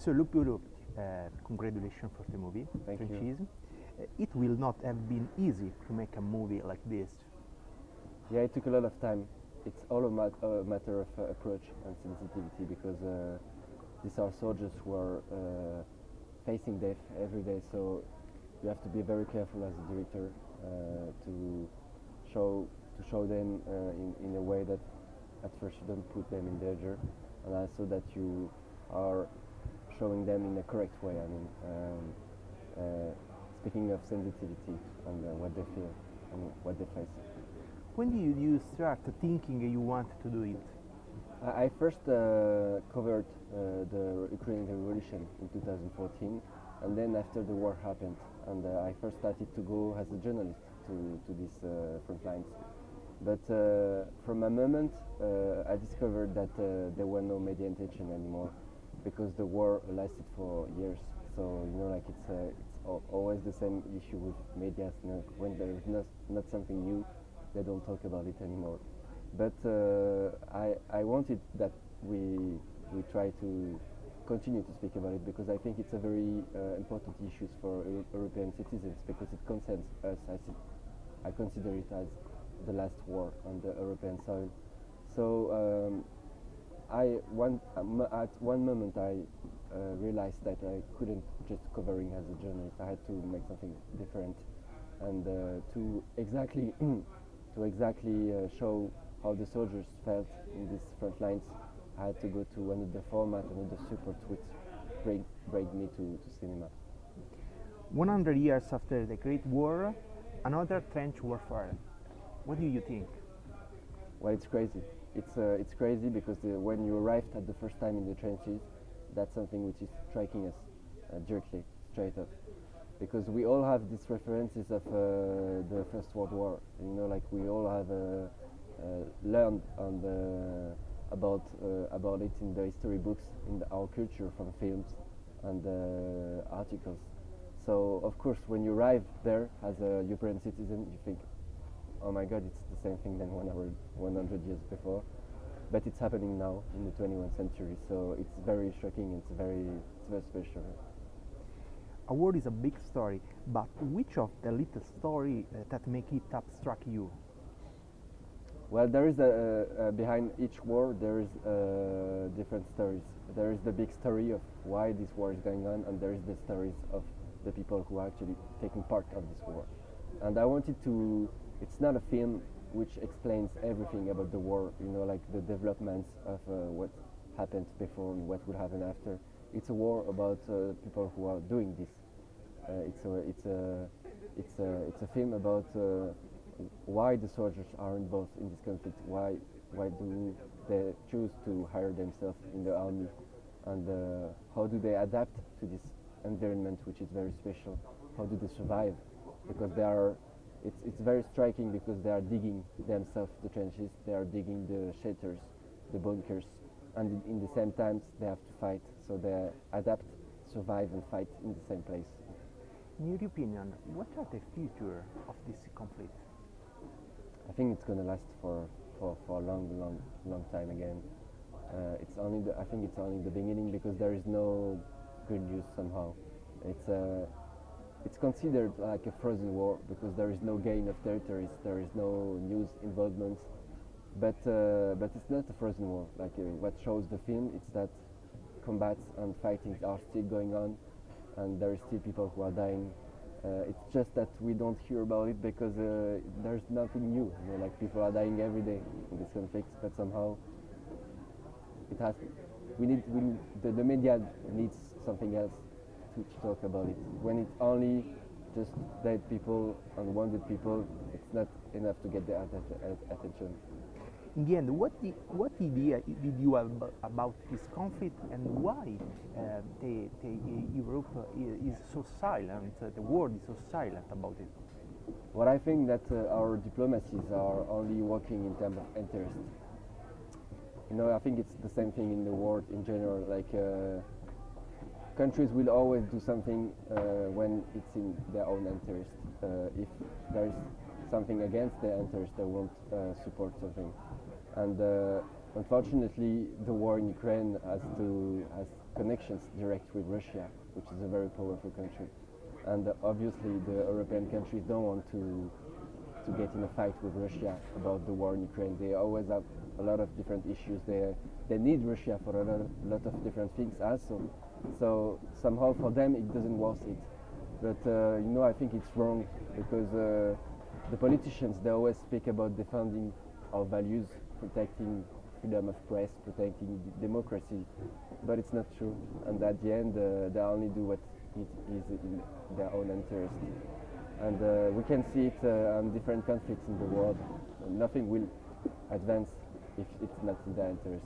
So Loup Bureau, congratulations for the movie, Thank you. Tranchées. It will not have been easy to make a movie like this. Yeah, it took a lot of time. It's all a matter of approach and sensitivity, because these are soldiers who are facing death every day, so you have to be very careful as a director to show them in a way that at first you don't put them in danger, and also that you are showing them in a correct way. I mean, speaking of sensitivity and what they feel and what they face. When did you start thinking you want to do it? I first covered the Ukrainian Revolution in 2014, and then after the war happened, and I first started to go as a journalist to these front lines. But from a moment, I discovered that there were no media attention anymore, because the war lasted for years. So like it's always the same issue with media. When there is not something new, they don't talk about it anymore. But I wanted that we try to continue to speak about it, because I think it's a very important issue for European citizens, because it concerns us. I consider it as the last war on the European soil. So at one moment I realized that I couldn't just covering as a journalist. I had to make something different, and to exactly show how the soldiers felt in these front lines, I had to go to another format, another support, which bring me to cinema. 100 years after the Great War, another trench warfare. What do you think? Well, it's crazy. It's crazy because when you arrived at the first time in the trenches, that's something which is striking us directly, straight up. Because we all have these references of the First World War. Like we all have learned about it in the history books, in our culture, from films and articles. So of course, when you arrive there as a European citizen, you think, oh my God, it's the same thing than 100 years before. But it's happening now in the 21st century, so it's very shocking. It's very special. A war is a big story, but which of the little story that make it abstract you? Well, there is behind each war there is different stories. There is the big story of why this war is going on, and there is the stories of the people who are actually taking part of this war. And I wanted to. It's not a film which explains everything about the war. Like the developments of what happened before and what will happen after. It's a war about people who are doing this. It's a film about why the soldiers are involved in this conflict. Why do they choose to hire themselves in the army, and how do they adapt to this environment, which is very special? How do they survive? Because they are. It's very striking, because they are digging themselves the trenches. They are digging the shelters, the bunkers, and in the same time they have to fight. So they adapt, survive, and fight in the same place. In your opinion, what are the future of this conflict? I think it's going to last for a long time again. I think it's only the beginning, because there is no good news somehow. It's considered like a frozen war, because there is no gain of territories, there is no news involvement. But it's not a frozen war. Like what shows the film, it's that combats and fighting are still going on, and there are still people who are dying. It's just that we don't hear about it, because there's nothing new. Like people are dying every day in this conflict, but somehow it has. The media needs something else to talk about it. When it's only just dead people and wounded people, it's not enough to get the attention. In the end, what idea did you have about this conflict, and why Europe is so silent, the world is so silent about it? Well, I think that our diplomacies are only working in terms of interest. I think it's the same thing in the world in general. Like countries will always do something when it's in their own interest. If there is something against their interest, they won't support something. And Unfortunately, the war in Ukraine has connections direct with Russia, which is a very powerful country, and obviously the European countries don't want to get in a fight with Russia about the war in Ukraine. They always have a lot of different issues. They need Russia for a lot of different things also. So somehow for them it doesn't worth it. But I think it's wrong because the politicians, they always speak about defending our values, protecting freedom of press, protecting democracy, but it's not true. And at the end, they only do what it is in their own interest. And we can see it on different conflicts in the world. Nothing will advance if it's not in their interest.